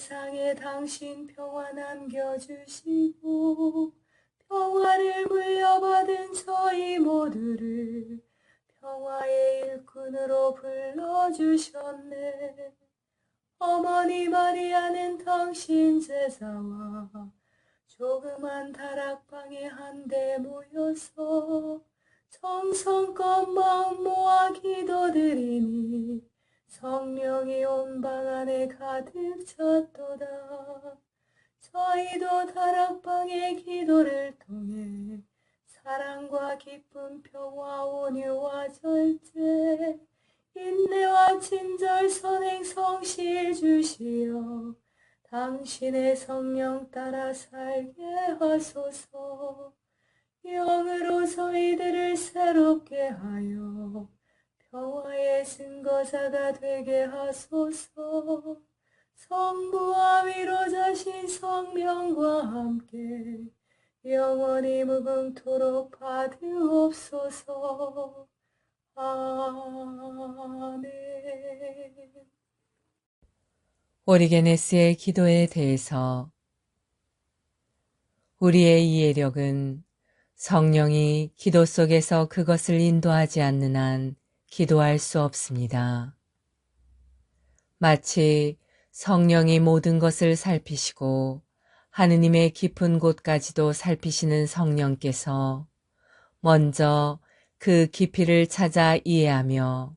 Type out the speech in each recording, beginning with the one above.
세상에 당신 평화 남겨주시고 평화를 물려받은 저희 모두를 평화의 일꾼으로 불러주셨네. 어머니 마리아는 당신 제자와 조그만 다락방에 한데 모여서 정성껏 마음 모아 기도드리니 성령이 온 방 안에 가득 찼도다. 저희도 다락방의 기도를 통해 사랑과 기쁨, 평화, 온유와 절제, 인내와 친절, 선행, 성실 주시어 당신의 성령 따라 살게 하소서. 영으로 저희들을 새롭게 하여 평화의 증거자가 되게 하소서. 성부와 위로자신 성령과 함께 영원히 무궁토록 받으옵소서. 아멘. 오리게네스의 기도에 대해서 우리의 이해력은 성령이 기도 속에서 그것을 인도하지 않는 한 기도할 수 없습니다. 마치 성령이 모든 것을 살피시고 하느님의 깊은 곳까지도 살피시는 성령께서 먼저 그 깊이를 찾아 이해하며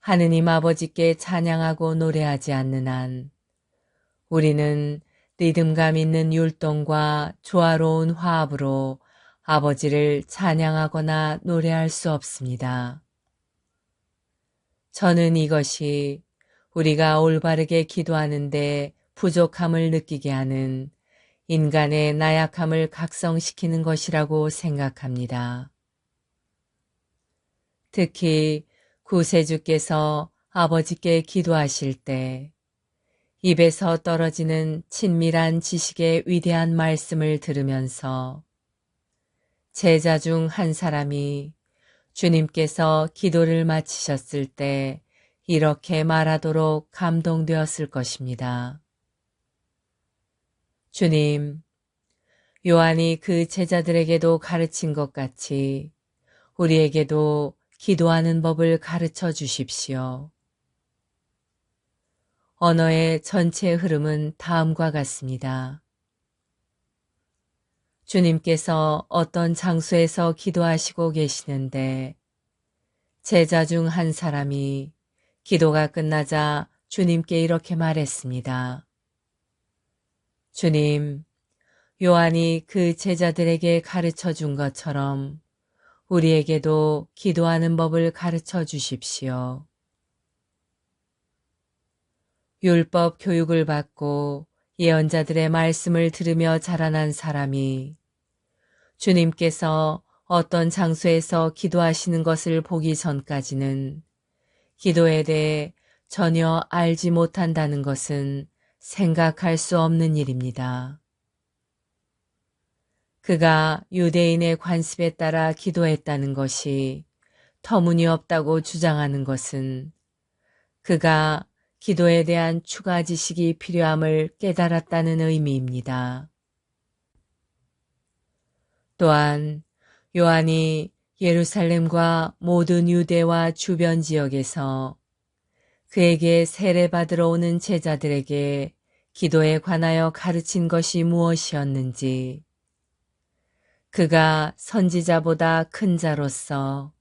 하느님 아버지께 찬양하고 노래하지 않는 한 우리는 리듬감 있는 율동과 조화로운 화합으로 아버지를 찬양하거나 노래할 수 없습니다. 저는 이것이 우리가 올바르게 기도하는데 부족함을 느끼게 하는 인간의 나약함을 각성시키는 것이라고 생각합니다. 특히 구세주께서 아버지께 기도하실 때 입에서 떨어지는 친밀한 지식의 위대한 말씀을 들으면서 제자 중 한 사람이 주님께서 기도를 마치셨을 때 이렇게 말하도록 감동되었을 것입니다. 주님, 요한이 그 제자들에게도 가르친 것 같이 우리에게도 기도하는 법을 가르쳐 주십시오. 언어의 전체 흐름은 다음과 같습니다. 주님께서 어떤 장소에서 기도하시고 계시는데 제자 중 한 사람이 기도가 끝나자 주님께 이렇게 말했습니다. 주님, 요한이 그 제자들에게 가르쳐 준 것처럼 우리에게도 기도하는 법을 가르쳐 주십시오. 율법 교육을 받고 예언자들의 말씀을 들으며 자라난 사람이 주님께서 어떤 장소에서 기도하시는 것을 보기 전까지는 기도에 대해 전혀 알지 못한다는 것은 생각할 수 없는 일입니다. 그가 유대인의 관습에 따라 기도했다는 것이 터무니없다고 주장하는 것은 그가 기도에 대한 추가 지식이 필요함을 깨달았다는 의미입니다. 또한 요한이 예루살렘과 모든 유대와 주변 지역에서 그에게 세례받으러 오는 제자들에게 기도에 관하여 가르친 것이 무엇이었는지, 그가 선지자보다 큰 자로서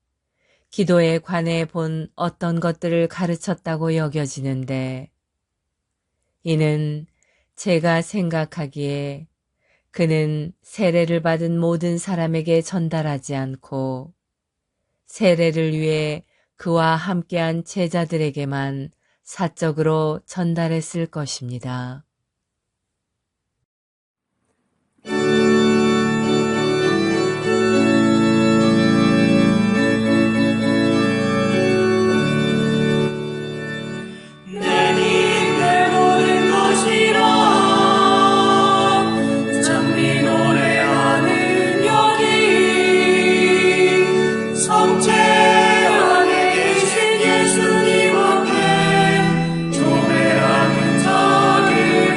기도에 관해 본 어떤 것들을 가르쳤다고 여겨지는데, 이는 제가 생각하기에 그는 세례를 받은 모든 사람에게 전달하지 않고 세례를 위해 그와 함께한 제자들에게만 사적으로 전달했을 것입니다. 예수님 앞에 조배하는 자들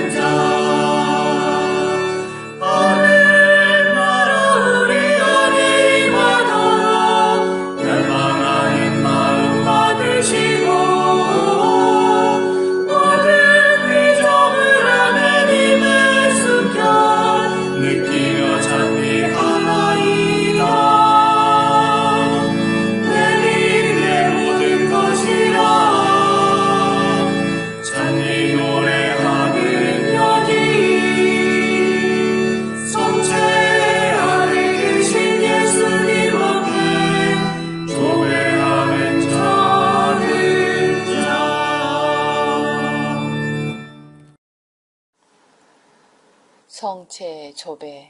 성체 조배.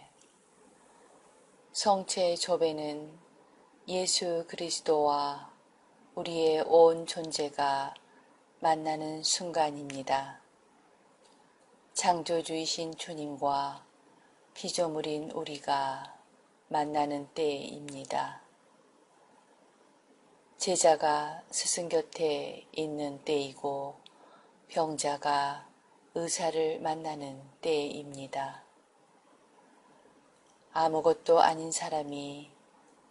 성체 조배는 예수 그리스도와 우리의 온 존재가 만나는 순간입니다. 창조주이신 주님과 피조물인 우리가 만나는 때입니다. 제자가 스승 곁에 있는 때이고 병자가 의사를 만나는 때입니다. 아무것도 아닌 사람이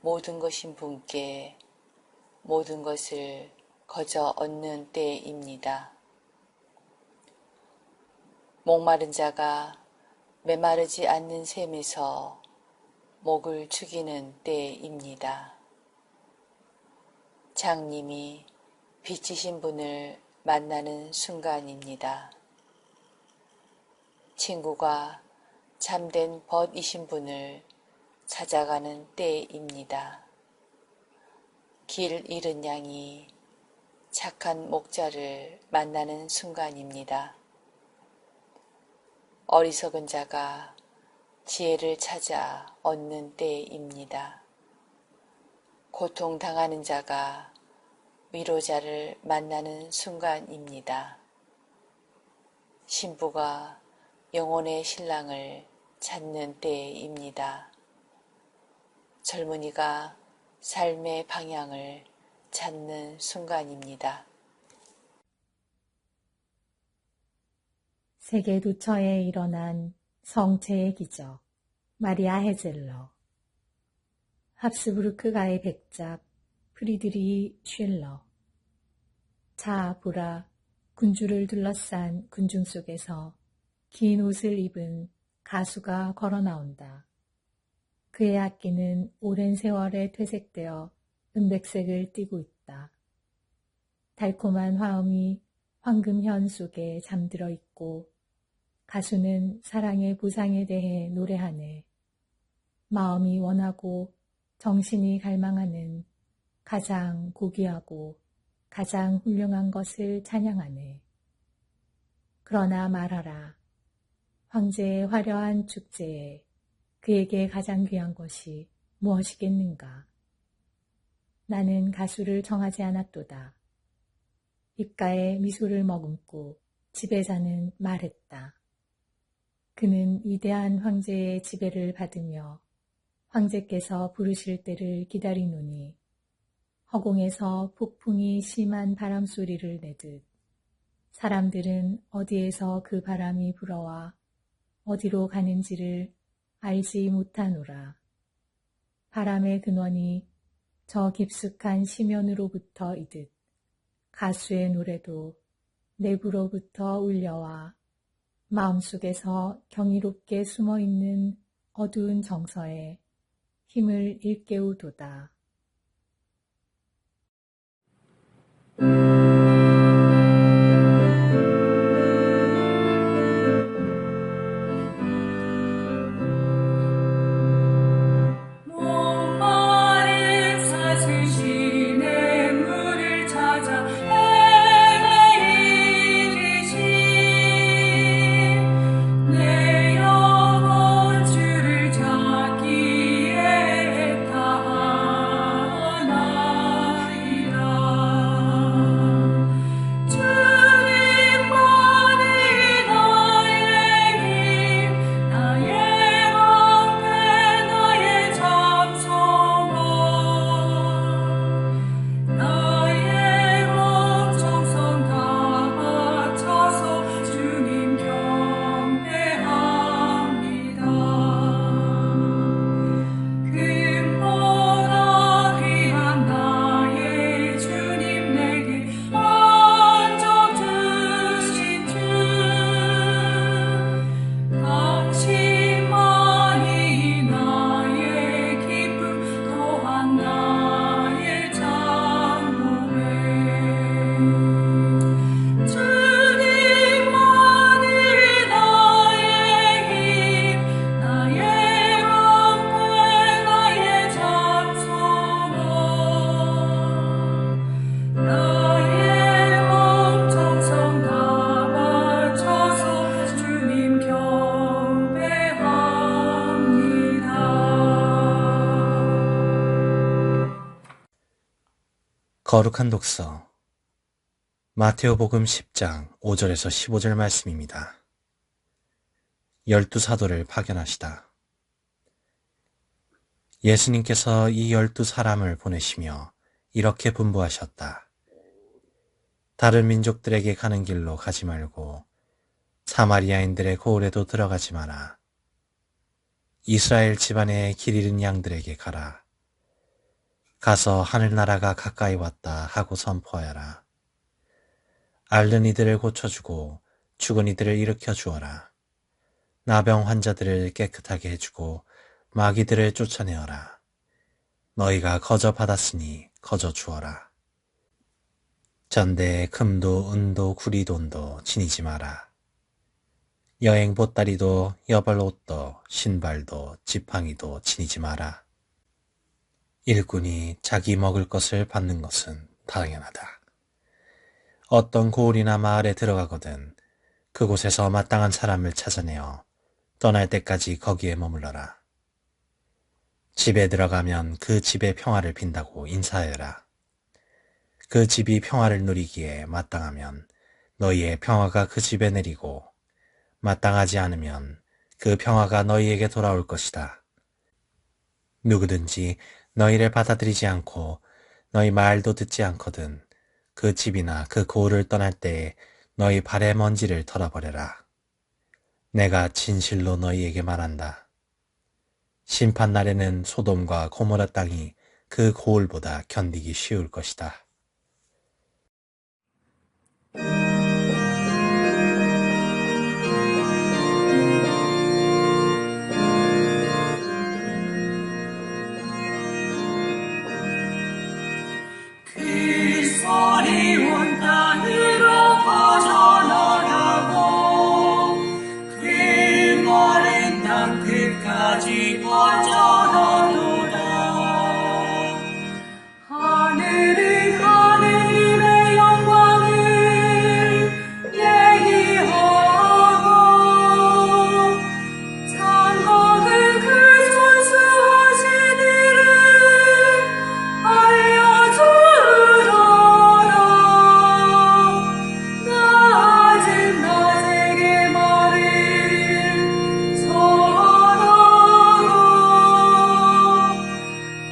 모든 것인 분께 모든 것을 거저 얻는 때입니다. 목마른 자가 메마르지 않는 샘에서 목을 죽이는 때입니다. 장님이 빚지신 분을 만나는 순간입니다. 친구가 참된 벗이신 분을 찾아가는 때입니다. 길 잃은 양이 착한 목자를 만나는 순간입니다. 어리석은 자가 지혜를 찾아 얻는 때입니다. 고통당하는 자가 위로자를 만나는 순간입니다. 신부가 영혼의 신랑을 찾는 때입니다. 젊은이가 삶의 방향을 찾는 순간입니다. 세계 도처에 일어난 성체의 기적, 마리아 헤젤러. 합스부르크가의 백작, 프리드리히 쉴러. 자, 보라, 군주를 둘러싼 군중 속에서 긴 옷을 입은 가수가 걸어 나온다. 그의 악기는 오랜 세월에 퇴색되어 은백색을 띠고 있다. 달콤한 화음이 황금현 속에 잠들어 있고 가수는 사랑의 보상에 대해 노래하네. 마음이 원하고 정신이 갈망하는 가장 고귀하고 가장 훌륭한 것을 찬양하네. 그러나 말하라. 황제의 화려한 축제에 그에게 가장 귀한 것이 무엇이겠는가? 나는 가수를 정하지 않았도다. 입가에 미소를 머금고 지배자는 말했다. 그는 위대한 황제의 지배를 받으며 황제께서 부르실 때를 기다리노니 허공에서 폭풍이 심한 바람 소리를 내듯 사람들은 어디에서 그 바람이 불어와 어디로 가는지를 알지 못하노라. 바람의 근원이 저 깊숙한 심연으로부터 이듯 가수의 노래도 내부로부터 울려와 마음속에서 경이롭게 숨어있는 어두운 정서에 힘을 일깨우도다. 거룩한 독서 마테오복음 10장 5절에서 15절 말씀입니다. 12사도를 파견하시다. 예수님께서 이 12사람을 보내시며 이렇게 분부하셨다. 다른 민족들에게 가는 길로 가지 말고 사마리아인들의 고을에도 들어가지 마라. 이스라엘 집안의 길 잃은 양들에게 가라. 가서 하늘나라가 가까이 왔다 하고 선포하여라. 앓는 이들을 고쳐주고 죽은 이들을 일으켜 주어라. 나병 환자들을 깨끗하게 해주고 마귀들을 쫓아내어라. 너희가 거저 받았으니 거저 주어라. 전대에 금도 은도 구리돈도 지니지 마라. 여행 보따리도 여벌 옷도 신발도 지팡이도 지니지 마라. 일꾼이 자기 먹을 것을 받는 것은 당연하다. 어떤 고을이나 마을에 들어가거든 그곳에서 마땅한 사람을 찾아내어 떠날 때까지 거기에 머물러라. 집에 들어가면 그 집의 평화를 빈다고 인사하여라. 그 집이 평화를 누리기에 마땅하면 너희의 평화가 그 집에 내리고 마땅하지 않으면 그 평화가 너희에게 돌아올 것이다. 누구든지 너희를 받아들이지 않고 너희 말도 듣지 않거든 그 집이나 그 고을을 떠날 때에 너희 발의 먼지를 털어버려라. 내가 진실로 너희에게 말한다. 심판날에는 소돔과 고모라 땅이 그 고을보다 견디기 쉬울 것이다. 그리스도의 온 땅으로 퍼져나가고 그 마른 땅 끝까지 퍼져나도다. 하늘은 하느님의 영광을 얘기하고 장막을 그 손수하신 일을 알려주더라. 낮은 낮에게 말을 전하고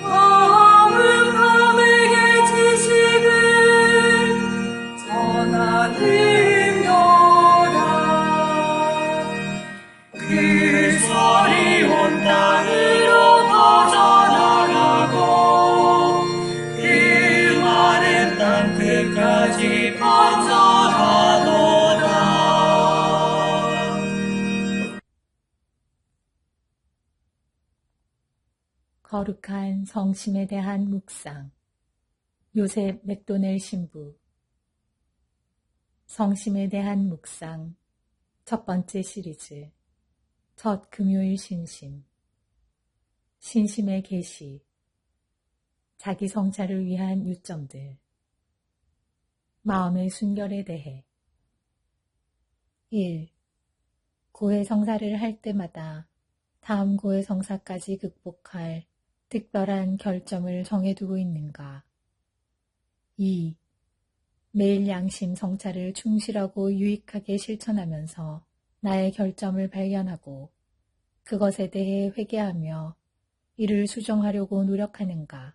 밤은 밤에게 지식을 전하느냐라. 그 소리 온 땅으로 퍼져나가고 그 마른 땅 끝까지 퍼져가도다. 거룩한 성심에 대한 묵상. 요셉 맥도넬 신부. 성심에 대한 묵상. 첫 번째 시리즈. 첫 금요일 신심. 신심의 계시. 자기 성찰을 위한 유점들. 마음의 순결에 대해. 1. 고해 성사를 할 때마다 다음 고해 성사까지 극복할 특별한 결점을 정해두고 있는가? 2. 매일 양심 성찰을 충실하고 유익하게 실천하면서 나의 결점을 발견하고 그것에 대해 회개하며 이를 수정하려고 노력하는가?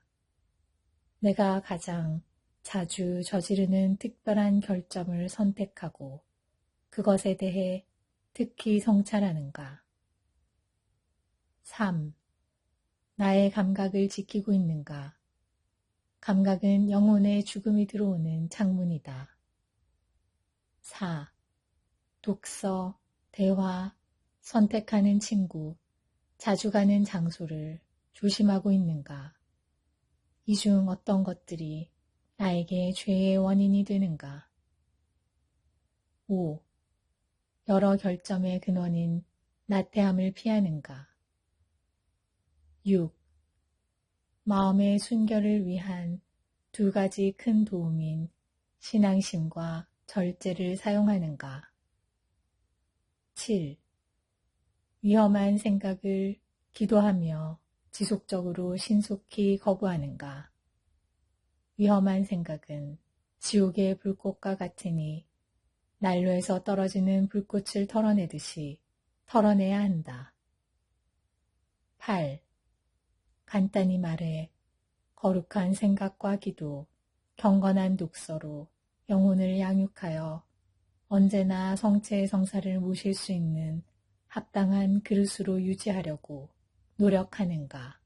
내가 가장 자주 저지르는 특별한 결점을 선택하고 그것에 대해 특히 성찰하는가? 3. 나의 감각을 지키고 있는가? 감각은 영혼의 죽음이 들어오는 창문이다. 4. 독서, 대화, 선택하는 친구, 자주 가는 장소를 조심하고 있는가? 이 중 어떤 것들이 나에게 죄의 원인이 되는가? 5. 여러 결점의 근원인 나태함을 피하는가? 6. 마음의 순결을 위한 두 가지 큰 도움인 신앙심과 절제를 사용하는가? 7. 위험한 생각을 기도하며 지속적으로 신속히 거부하는가? 위험한 생각은 지옥의 불꽃과 같으니 난로에서 떨어지는 불꽃을 털어내듯이 털어내야 한다. 8. 간단히 말해 거룩한 생각과 기도, 경건한 독서로 영혼을 양육하여 언제나 성체의 성사를 모실 수 있는 합당한 그릇으로 유지하려고 노력하는가.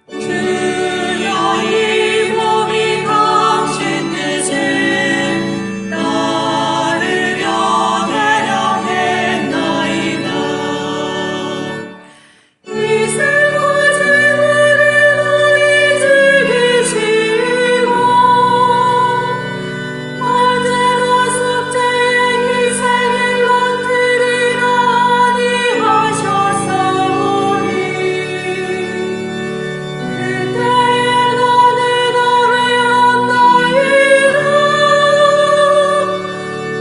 주여 이 몸이 당신 뜻에 따르려 대령했나이다. 이 생과 재물을 많이 즐기시고 언제나 속죄의 희생을 맡으리라 아니하셨사오니 그때에 나는 아뢰었나이다.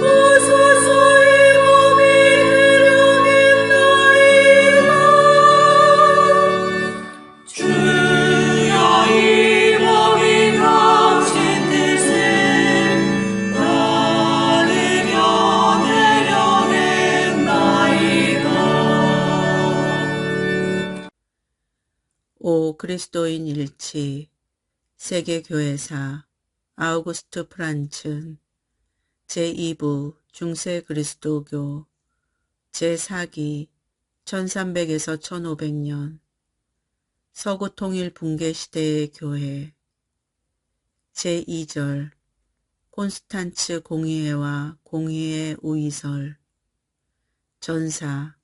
오소서 이 몸이 해령했나이다. 주여 이 몸이 당신 뜻을 따르려 대령했나이다. 오 그리스도인 일치 세계교회사 아우구스트 프란츠 제2부 중세 그리스도교 제4기 1300에서 1500년 서구 통일 붕괴 시대의 교회 제2절 콘스탄츠 공의회와 공의회 우이설 전사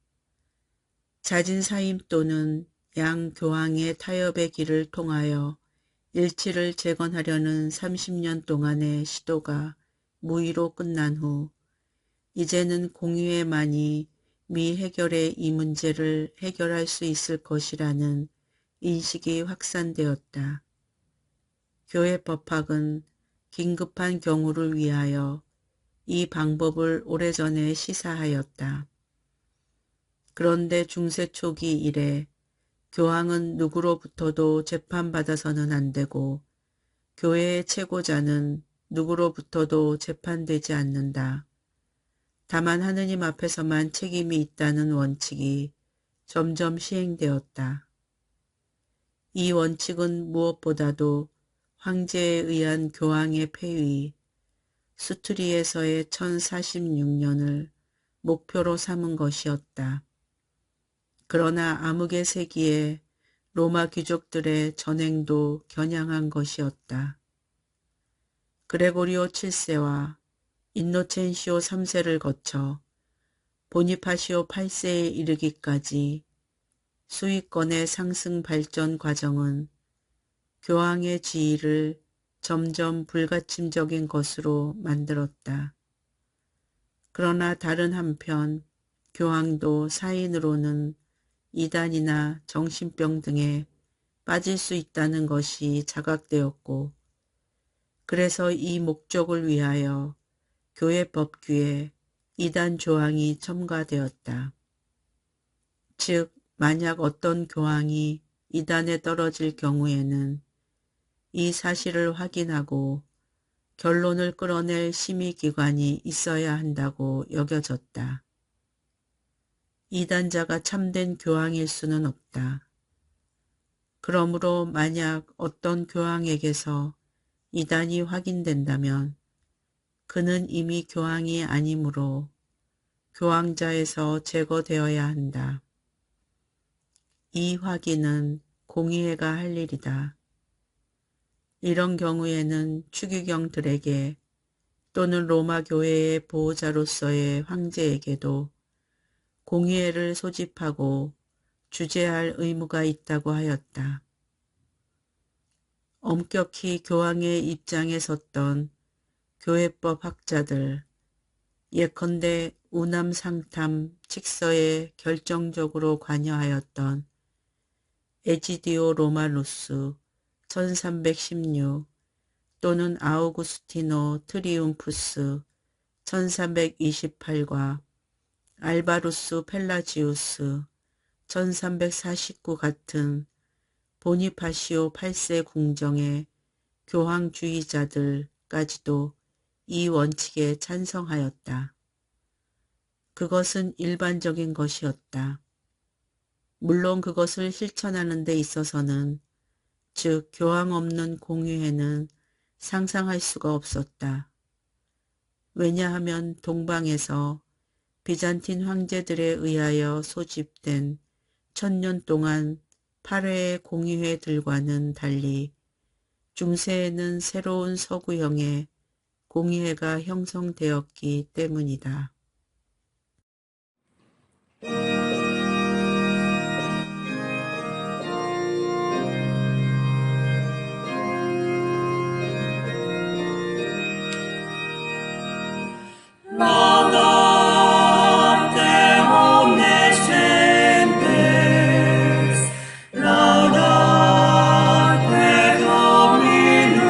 자진사임 또는 양교황의 타협의 길을 통하여 일치를 재건하려는 30년 동안의 시도가 무의로 끝난 후 이제는 공의회만이 미해결의 이 문제를 해결할 수 있을 것이라는 인식이 확산되었다. 교회 법학은 긴급한 경우를 위하여 이 방법을 오래전에 시사하였다. 그런데 중세 초기 이래 교황은 누구로부터도 재판받아서는 안 되고 교회의 최고자는 누구로부터도 재판되지 않는다. 다만 하느님 앞에서만 책임이 있다는 원칙이 점점 시행되었다. 이 원칙은 무엇보다도 황제에 의한 교황의 폐위, 수트리에서의 1046년을 목표로 삼은 것이었다. 그러나 암흑의 세기에 로마 귀족들의 전행도 겨냥한 것이었다. 그레고리오 7세와 인노첸시오 3세를 거쳐 보니파시오 8세에 이르기까지 수위권의 상승 발전 과정은 교황의 지위를 점점 불가침적인 것으로 만들었다. 그러나 다른 한편 교황도 사인으로는 이단이나 정신병 등에 빠질 수 있다는 것이 자각되었고 그래서 이 목적을 위하여 교회 법규에 이단 조항이 첨가되었다. 즉 만약 어떤 교황이 이단에 떨어질 경우에는 이 사실을 확인하고 결론을 끌어낼 심의기관이 있어야 한다고 여겨졌다. 이단자가 참된 교황일 수는 없다. 그러므로 만약 어떤 교황에게서 이단이 확인된다면 그는 이미 교황이 아니므로 교황자에서 제거되어야 한다. 이 확인은 공의회가 할 일이다. 이런 경우에는 추기경들에게 또는 로마 교회의 보호자로서의 황제에게도 공의회를 소집하고 주재할 의무가 있다고 하였다. 엄격히 교황의 입장에 섰던 교회법 학자들, 예컨대 우남상탐 칙서에 결정적으로 관여하였던 에지디오 로마누스 1316, 또는 아우구스티노 트리움푸스 1328과 알바루스 펠라지우스 1349 같은 보니파시오 8세 궁정의 교황주의자들까지도 이 원칙에 찬성하였다. 그것은 일반적인 것이었다. 물론 그것을 실천하는 데 있어서는, 즉 교황 없는 공의회는 상상할 수가 없었다. 왜냐하면 동방에서 비잔틴 황제들에 의하여 소집된 1000년 동안 8회의 공의회들과는 달리 중세에는 새로운 서구형의 공의회가 형성되었기 때문이다. Laudate omnes gentes, laudate Dominum,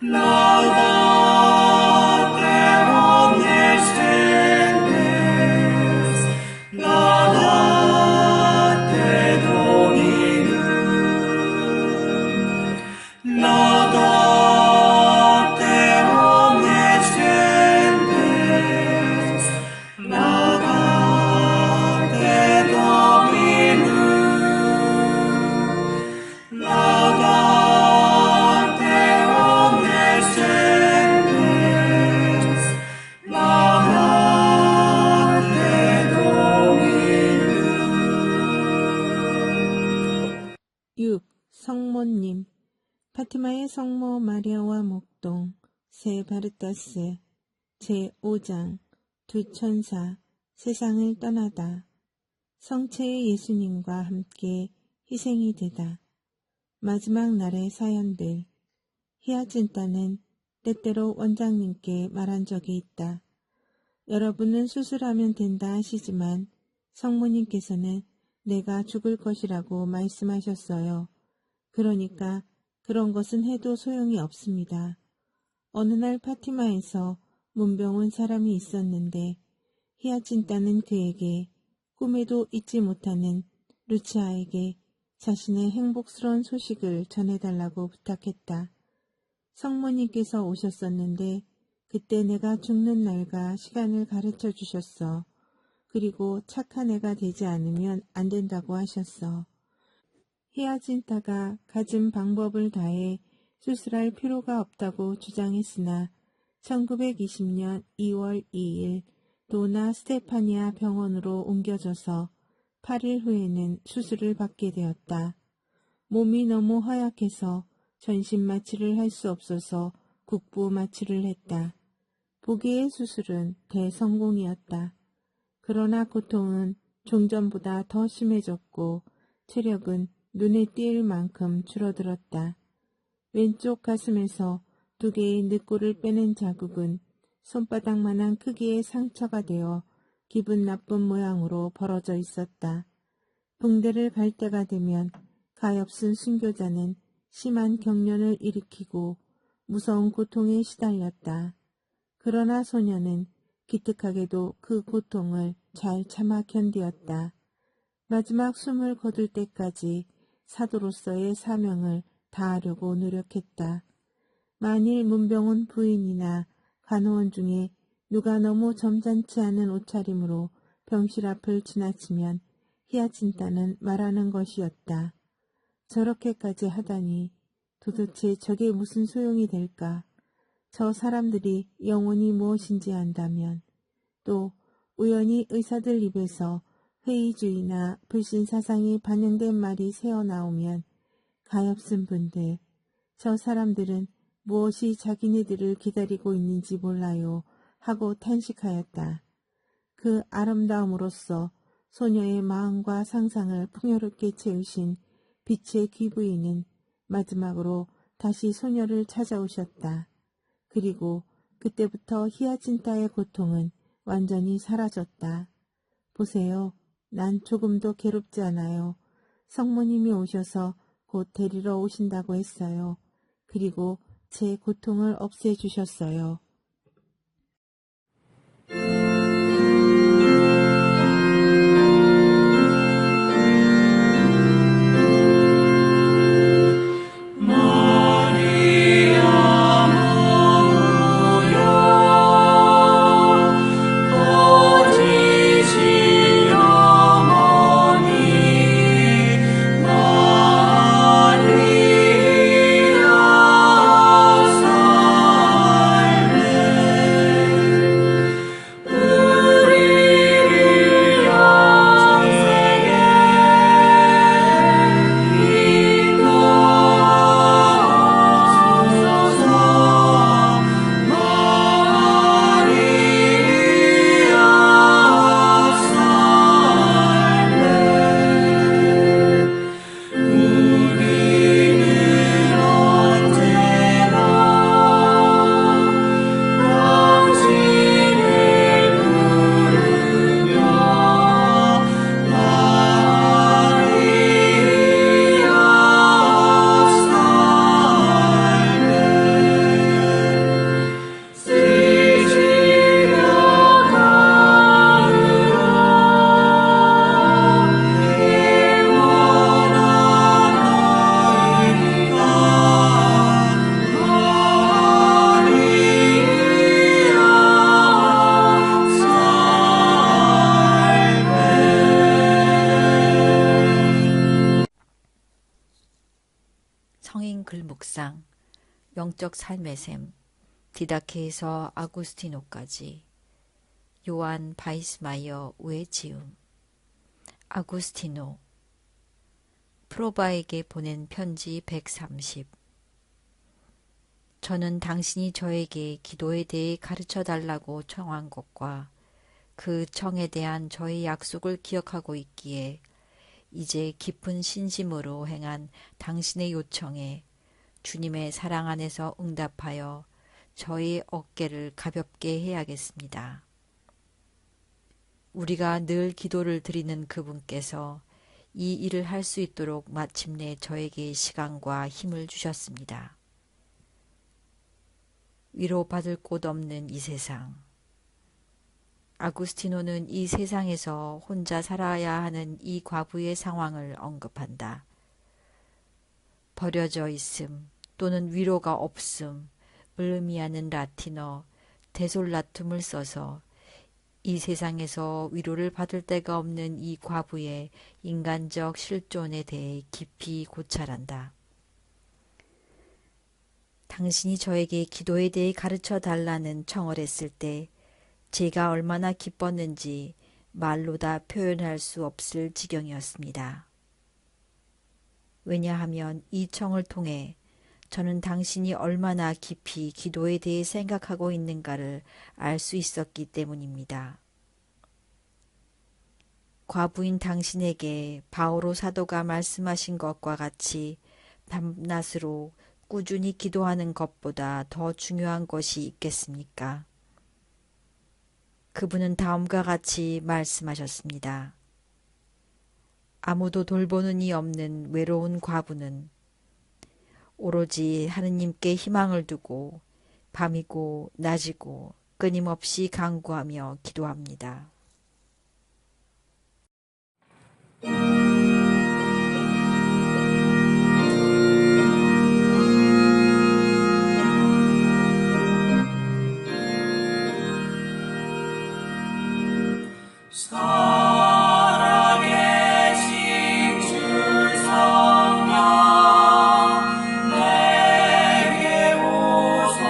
laudate omnes gentes, laudate Dominum, laudate omnes gentes, laudate Dominum, laudate omnes gentes, laudate Dominum. 6. 성모님. 파티마의 성모 마리아와 목동 세 바르타스 제5장 두 천사 세상을 떠나다 성체의 예수님과 함께 희생이 되다. 마지막 날의 사연들. 히아진타는 때때로 원장님께 말한 적이 있다. 여러분은 수술하면 된다 하시지만 성모님께서는 내가 죽을 것이라고 말씀하셨어요. 그러니까 그런 것은 해도 소용이 없습니다. 어느 날 파티마에서 문병 온 사람이 있었는데 히아친타는 그에게 꿈에도 잊지 못하는 루치아에게 자신의 행복스러운 소식을 전해달라고 부탁했다. 성모님께서 오셨었는데 그때 내가 죽는 날과 시간을 가르쳐 주셨어. 그리고 착한 애가 되지 않으면 안 된다고 하셨어. 히아친타가 가진 방법을 다해 수술할 필요가 없다고 주장했으나 1920년 2월 2일 도나 스테파니아 병원으로 옮겨져서 8일 후에는 수술을 받게 되었다. 몸이 너무 허약해서 전신 마취를 할 수 없어서 국부 마취를 했다. 보기의 수술은 대성공이었다. 그러나 고통은 종전보다 더 심해졌고 체력은 눈에 띌 만큼 줄어들었다. 왼쪽 가슴에서 2개의 늑골을 빼낸 자국은 손바닥만한 크기의 상처가 되어 기분 나쁜 모양으로 벌어져 있었다. 붕대를 갈 때가 되면 가엾은 순교자는 심한 경련을 일으키고 무서운 고통에 시달렸다. 그러나 소녀는 기특하게도 그 고통을 잘 참아 견디었다. 마지막 숨을 거둘 때까지 사도로서의 사명을 다하려고 노력했다. 만일 문병원 부인이나 간호원 중에 누가 너무 점잖지 않은 옷차림으로 병실 앞을 지나치면 히아친타는 말하는 것이었다. 저렇게까지 하다니 도대체 저게 무슨 소용이 될까? 저 사람들이 영혼이 무엇인지 안다면, 또 우연히 의사들 입에서 회의주의나 불신사상이 반영된 말이 새어나오면 가엾은 분들, 저 사람들은 무엇이 자기네들을 기다리고 있는지 몰라요 하고 탄식하였다. 그 아름다움으로써 소녀의 마음과 상상을 풍요롭게 채우신 빛의 귀부인은 마지막으로 다시 소녀를 찾아오셨다. 그리고 그때부터 히아친타의 고통은 완전히 사라졌다. 보세요. 난 조금도 괴롭지 않아요. 성모님이 오셔서 곧 데리러 오신다고 했어요. 그리고 제 고통을 없애주셨어요. 성인 글 묵상, 영적 삶의 샘, 디다케에서 아구스티노까지, 요한 바이스마이어의 지음, 아구스티노, 프로바에게 보낸 편지 130. 저는 당신이 저에게 기도에 대해 가르쳐 달라고 청한 것과 그 청에 대한 저의 약속을 기억하고 있기에 이제 깊은 신심으로 행한 당신의 요청에 주님의 사랑 안에서 응답하여 저의 어깨를 가볍게 해야겠습니다. 우리가 늘 기도를 드리는 그분께서 이 일을 할 수 있도록 마침내 저에게 시간과 힘을 주셨습니다. 위로받을 곳 없는 이 세상. 아구스티노는 이 세상에서 혼자 살아야 하는 이 과부의 상황을 언급한다. 버려져 있음 또는 위로가 없음을 의미하는 라틴어 데솔라툼을 써서 이 세상에서 위로를 받을 데가 없는 이 과부의 인간적 실존에 대해 깊이 고찰한다. 당신이 저에게 기도에 대해 가르쳐 달라는 청을 했을 때 제가 얼마나 기뻤는지 말로 다 표현할 수 없을 지경이었습니다. 왜냐하면 이 청을 통해 저는 당신이 얼마나 깊이 기도에 대해 생각하고 있는가를 알 수 있었기 때문입니다. 과부인 당신에게 바오로 사도가 말씀하신 것과 같이 밤낮으로 꾸준히 기도하는 것보다 더 중요한 것이 있겠습니까? 그분은 다음과 같이 말씀하셨습니다. 아무도 돌보는 이 없는 외로운 과부는 오로지 하느님께 희망을 두고 밤이고 낮이고 끊임없이 간구하며 기도합니다. 살아계신 주 성령 내게 오소서.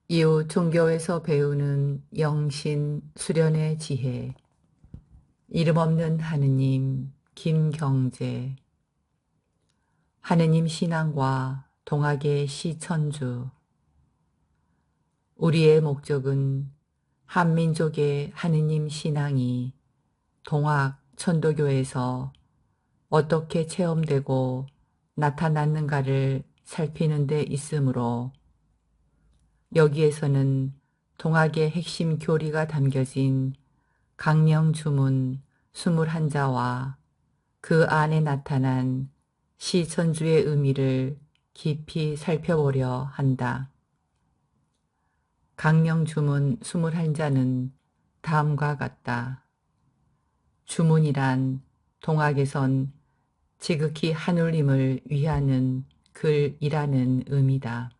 이후 종교에서 배우는 영신 수련의 지혜. 이름 없는 하느님 김경재. 하느님 신앙과 동학의 시천주. 우리의 목적은 한민족의 하느님 신앙이 동학 천도교에서 어떻게 체험되고 나타났는가를 살피는 데 있으므로 여기에서는 동학의 핵심 교리가 담겨진 강령 주문 21자와 그 안에 나타난 시천주의 의미를 깊이 살펴보려 한다. 강령 주문 21자는 다음과 같다. 주문이란 동학에선 지극히 하늘님을 위하는 글이라는 의미다.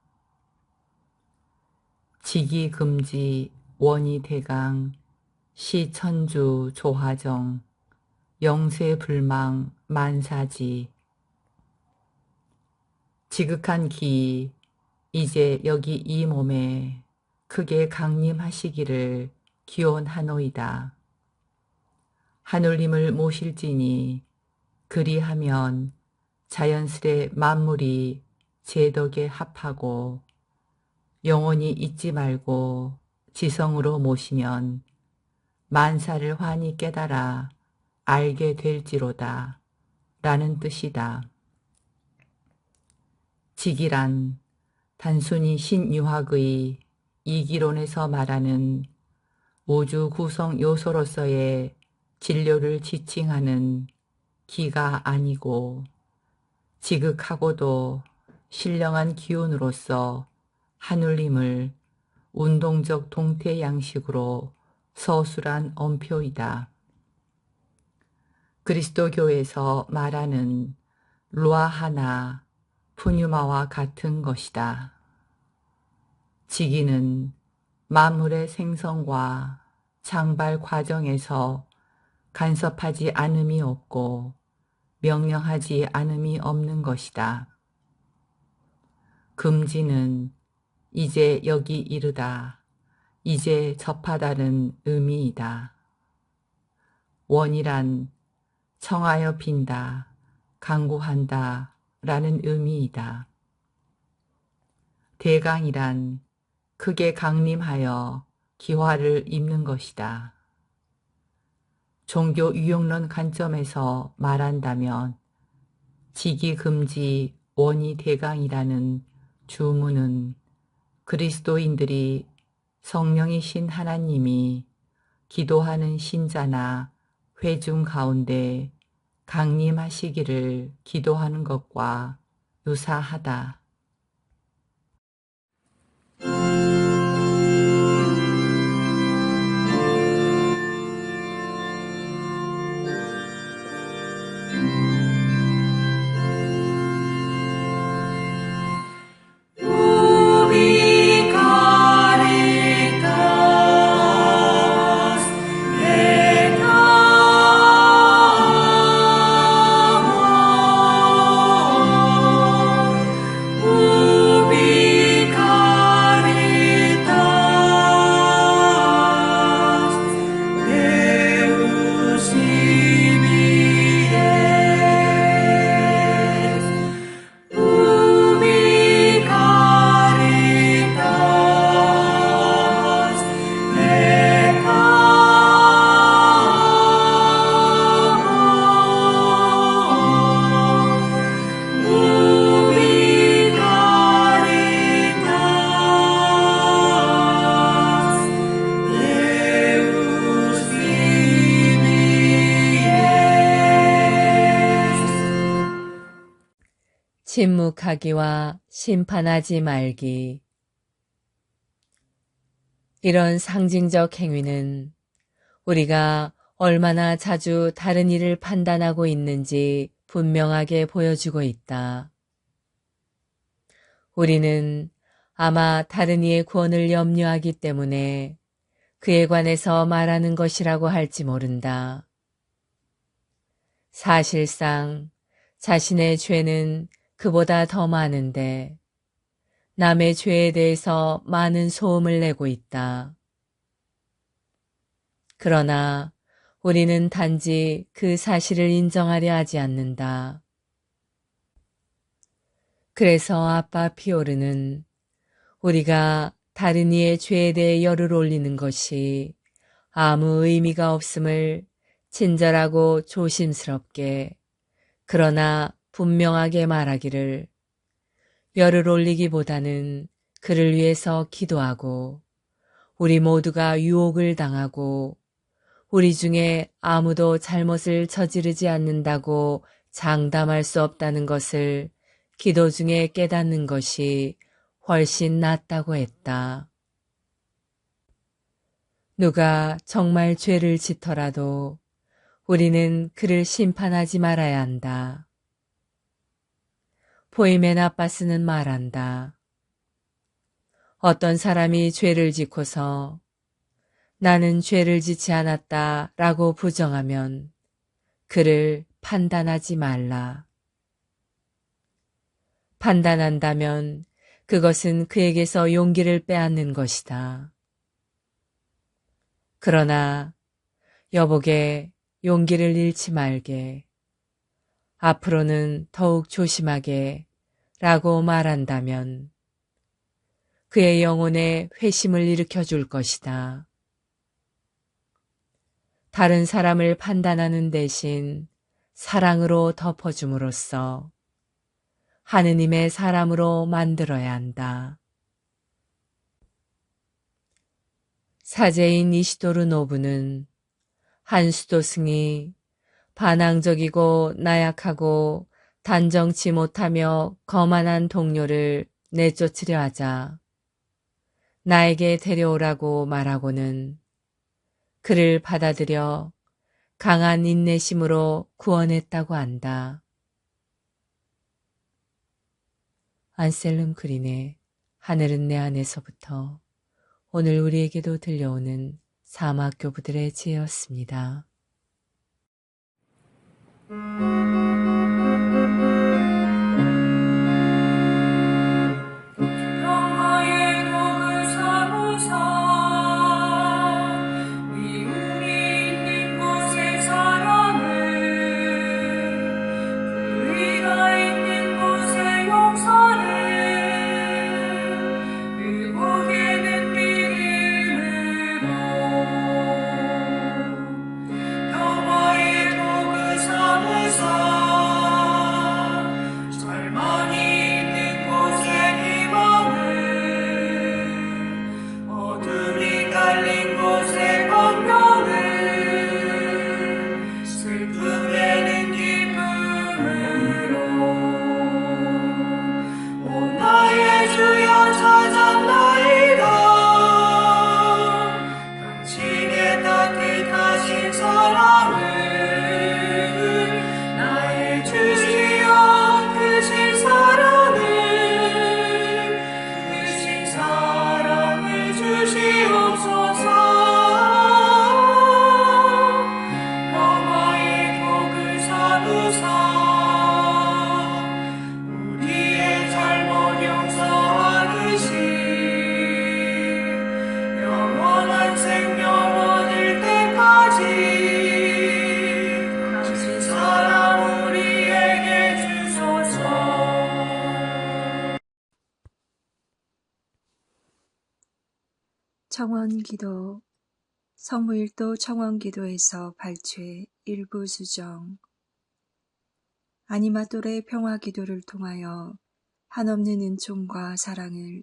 지기금지 원이대강 시천주 조화정 영세불망 만사지. 지극한 기 이제 여기 이 몸에 크게 강림하시기를 기원하노이다. 하늘님을 모실지니 그리하면 자연스레 만물이 제 덕에 합하고 영원히 잊지 말고 지성으로 모시면 만사를 환히 깨달아 알게 될지로다 라는 뜻이다. 직이란 단순히 신유학의 이기론에서 말하는 우주 구성 요소로서의 진료를 지칭하는 기가 아니고 지극하고도 신령한 기운으로서 하늘님을 운동적 동태 양식으로 서술한 엄표이다. 그리스도교에서 말하는 루아하나 푸뉴마와 같은 것이다. 지기는 만물의 생성과 창발 과정에서 간섭하지 않음이 없고 명령하지 않음이 없는 것이다. 금지는 이제 여기 이르다, 이제 접하다는 의미이다. 원이란 청하여 빈다, 강구한다 라는 의미이다. 대강이란 크게 강림하여 기화를 입는 것이다. 종교 유용론 관점에서 말한다면 지기금지 원이대강이라는 주문은 그리스도인들이 성령이신 하나님이 기도하는 신자나 회중 가운데 강림하시기를 기도하는 것과 유사하다. 침묵하기와 심판하지 말기. 이런 상징적 행위는 우리가 얼마나 자주 다른 이를 판단하고 있는지 분명하게 보여주고 있다. 우리는 아마 다른 이의 구원을 염려하기 때문에 그에 관해서 말하는 것이라고 할지 모른다. 사실상 자신의 죄는 그보다 더 많은데 남의 죄에 대해서 많은 소음을 내고 있다. 그러나 우리는 단지 그 사실을 인정하려 하지 않는다. 그래서 아빠 피오르는 우리가 다른 이의 죄에 대해 열을 올리는 것이 아무 의미가 없음을 친절하고 조심스럽게 그러나 분명하게 말하기를 열을 올리기보다는 그를 위해서 기도하고 우리 모두가 유혹을 당하고 우리 중에 아무도 잘못을 저지르지 않는다고 장담할 수 없다는 것을 기도 중에 깨닫는 것이 훨씬 낫다고 했다. 누가 정말 죄를 짓더라도 우리는 그를 심판하지 말아야 한다. 포이멘 아빠스는 말한다. 어떤 사람이 죄를 짓고서 나는 죄를 짓지 않았다 라고 부정하면 그를 판단하지 말라. 판단한다면 그것은 그에게서 용기를 빼앗는 것이다. 그러나 여보게 용기를 잃지 말게. 앞으로는 더욱 조심하게 라고 말한다면 그의 영혼에 회심을 일으켜 줄 것이다. 다른 사람을 판단하는 대신 사랑으로 덮어줌으로써 하느님의 사람으로 만들어야 한다. 사제인 이시도르 노부는 한 수도승이 반항적이고 나약하고 단정치 못하며 거만한 동료를 내쫓으려 하자 나에게 데려오라고 말하고는 그를 받아들여 강한 인내심으로 구원했다고 한다. 안셀름 그린의 하늘은 내 안에서부터 오늘 우리에게도 들려오는 사막교부들의 지혜였습니다. 평화의 복을 삼으사 미움이 있는 곳의 사랑을 불의가 있는 곳의 용서를 의복에는 믿음으로 평화의 복을 삼으사 절망이 있는 곳에 희망을 어둠이 깔린 곳에 광명을 슬픔에는 기쁨으로 오 나의 주여 찾았나이다 당신의 따뜻하신 사랑을 나의 주시여 크신 사랑을 주시옵소서 평화의 복을 삼으사 우리의 잘못 용서하듯이 영원한 생명 얻을 때까지 당신 사랑 우리에게 주소서. 청원기도 성무일도 청원기도에서 발췌 일부 수정 아니마돌의 평화기도를 통하여 한없는 은총과 사랑을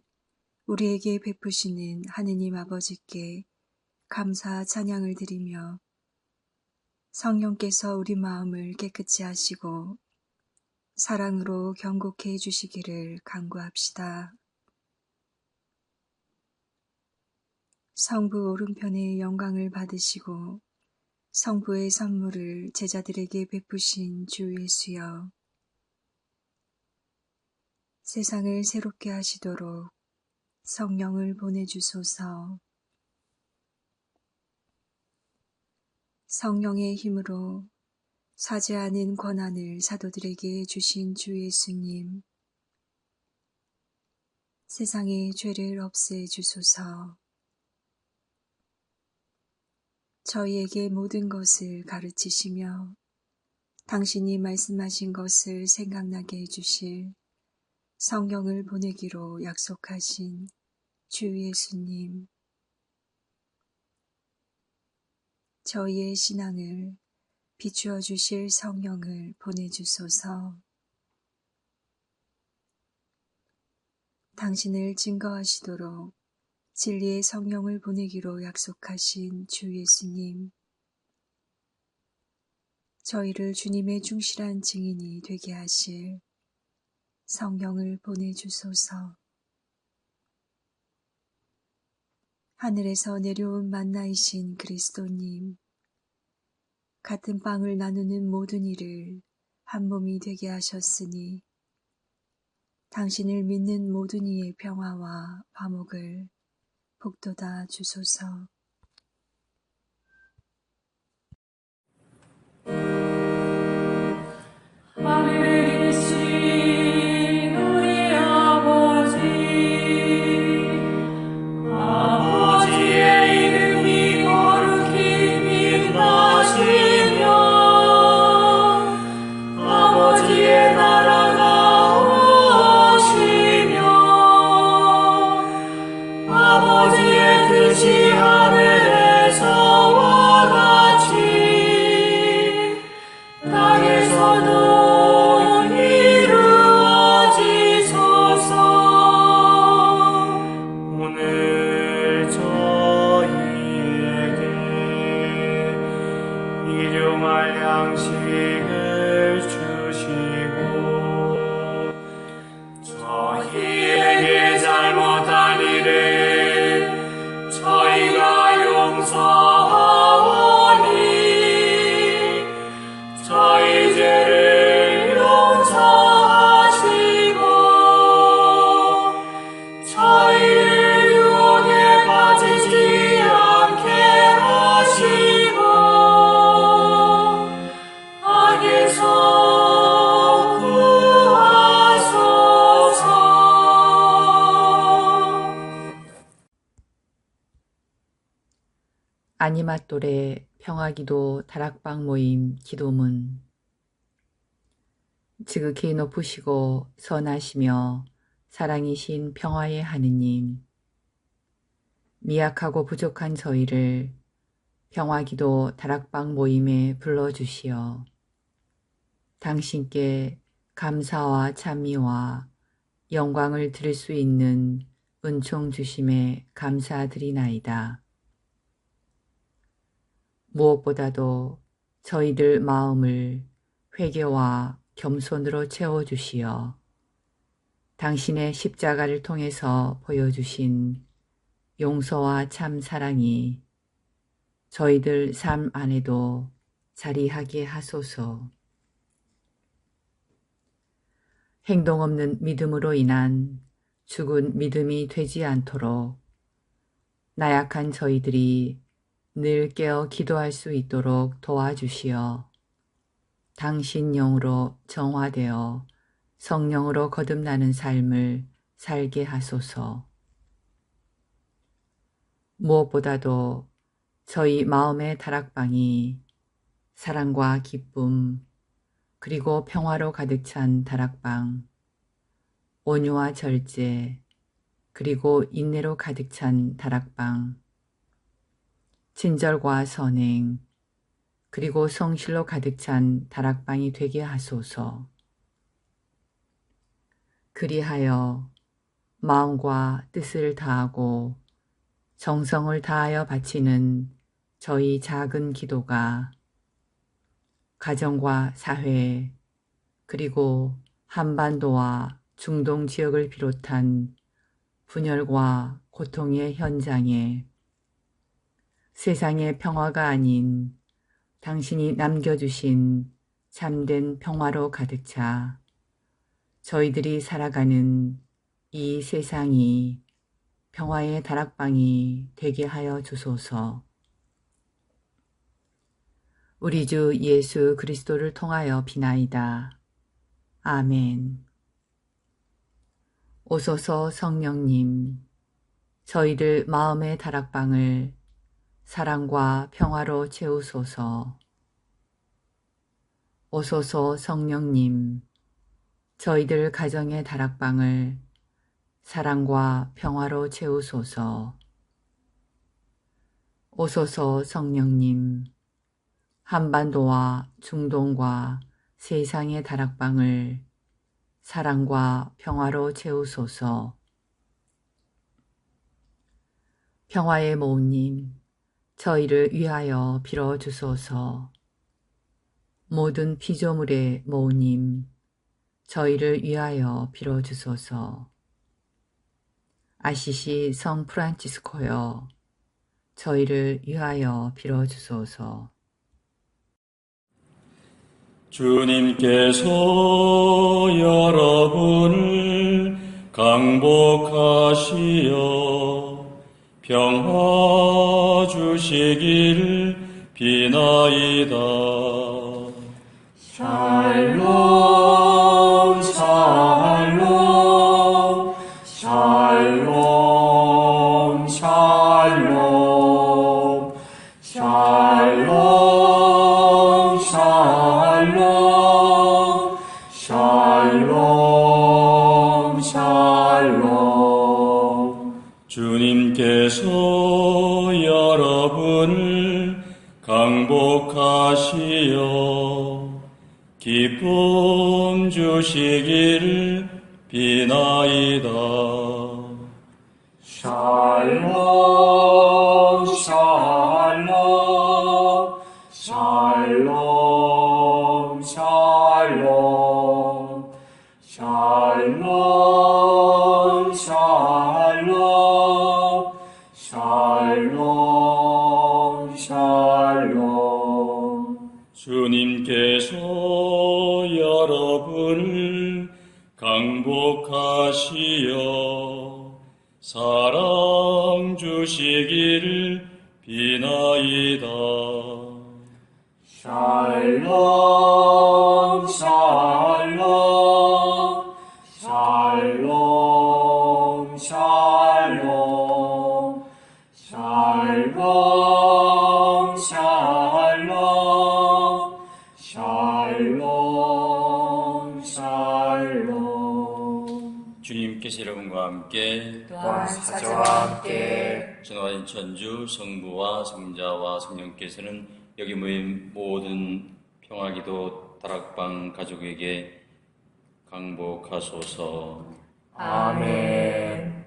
우리에게 베푸시는 하느님 아버지께 감사 찬양을 드리며 성령께서 우리 마음을 깨끗이 하시고 사랑으로 경고케 해주시기를 간구합시다. 성부 오른편에 영광을 받으시고 성부의 선물을 제자들에게 베푸신 주 예수여, 세상을 새롭게 하시도록 성령을 보내주소서. 성령의 힘으로 사죄하는 권한을 사도들에게 주신 주 예수님, 세상의 죄를 없애 주소서. 저희에게 모든 것을 가르치시며 당신이 말씀하신 것을 생각나게 해주실 성령을 보내기로 약속하신 주 예수님, 저희의 신앙을 비추어 주실 성령을 보내주소서. 당신을 증거하시도록 진리의 성령을 보내기로 약속하신 주 예수님, 저희를 주님의 충실한 증인이 되게 하실 성령을 보내주소서. 하늘에서 내려온 만나이신 그리스도님, 같은 빵을 나누는 모든 이를 한 몸이 되게 하셨으니 당신을 믿는 모든 이의 평화와 화목을 북돋아 주소서. 하늘에 계신 우리 아버지, 아버지의 이름이 거룩히 빛나시며 아버지의 나라가 오시며 아버지의 뜻이 하늘에서와 같이 땅에서도 이루어지소서. 오늘 저희에게 일용할 양식을 주시고 저희에게 잘못한 일을 저희가 용서하오니 저희 죄를 용서하시고 저희를 유혹에 빠지지 않게 하시고 악에서 구하소서. 아니맛돌의 평화기도 다락방 모임 기도문. 지극히 높으시고 선하시며 사랑이신 평화의 하느님, 미약하고 부족한 저희를 평화기도 다락방 모임에 불러주시어 당신께 감사와 찬미와 영광을 드릴 수 있는 은총 주심에 감사드리나이다. 무엇보다도 저희들 마음을 회개와 겸손으로 채워주시어 당신의 십자가를 통해서 보여주신 용서와 참 사랑이 저희들 삶 안에도 자리하게 하소서. 행동 없는 믿음으로 인한 죽은 믿음이 되지 않도록 나약한 저희들이 늘 깨어 기도할 수 있도록 도와주시어 당신 영으로 정화되어 성령으로 거듭나는 삶을 살게 하소서. 무엇보다도 저희 마음의 다락방이 사랑과 기쁨 그리고 평화로 가득 찬 다락방, 온유와 절제 그리고 인내로 가득 찬 다락방, 친절과 선행 그리고 성실로 가득 찬 다락방이 되게 하소서. 그리하여 마음과 뜻을 다하고 정성을 다하여 바치는 저희 작은 기도가 가정과 사회 그리고 한반도와 중동 지역을 비롯한 분열과 고통의 현장에 세상의 평화가 아닌 당신이 남겨주신 참된 평화로 가득 차 저희들이 살아가는 이 세상이 평화의 다락방이 되게 하여 주소서. 우리 주 예수 그리스도를 통하여 비나이다. 아멘. 오소서 성령님, 저희들 마음의 다락방을 사랑과 평화로 채우소서. 오소서 성령님, 저희들 가정의 다락방을 사랑과 평화로 채우소서. 오소서 성령님, 한반도와 중동과 세상의 다락방을 사랑과 평화로 채우소서. 평화의 모우님, 저희를 위하여 빌어주소서. 모든 피조물의 모우님, 저희를 위하여 빌어주소서. 아시시 성 프란치스코여, 저희를 위하여 빌어주소서. 주님께서 여러분을 강복하시어 평화 주시기를 비나이다. 샬롬 샬롬 샬롬 샬롬 샬롬 샬롬 샬롬 샬롬. 주님께서 여러분을 강복하시어 기쁨 주시기를 비나이다. 샬롬 샬롬 샬롬 샬롬 샬롬 샬롬 샬롬 샬롬. 주님께서 여러분을 강복하시어 사랑 주시기를 비나이다. 샬롬 샬롬 샬롬 샬롬 샬롬 샬롬 샬롬 샬롬. 주님께서 여러분과 함께 또한 사자와 함께 전화인 천주 성부와 성자와 성령께서는 여기 모인 모든 평화기도 다락방 가족에게 강복하소서. 아멘.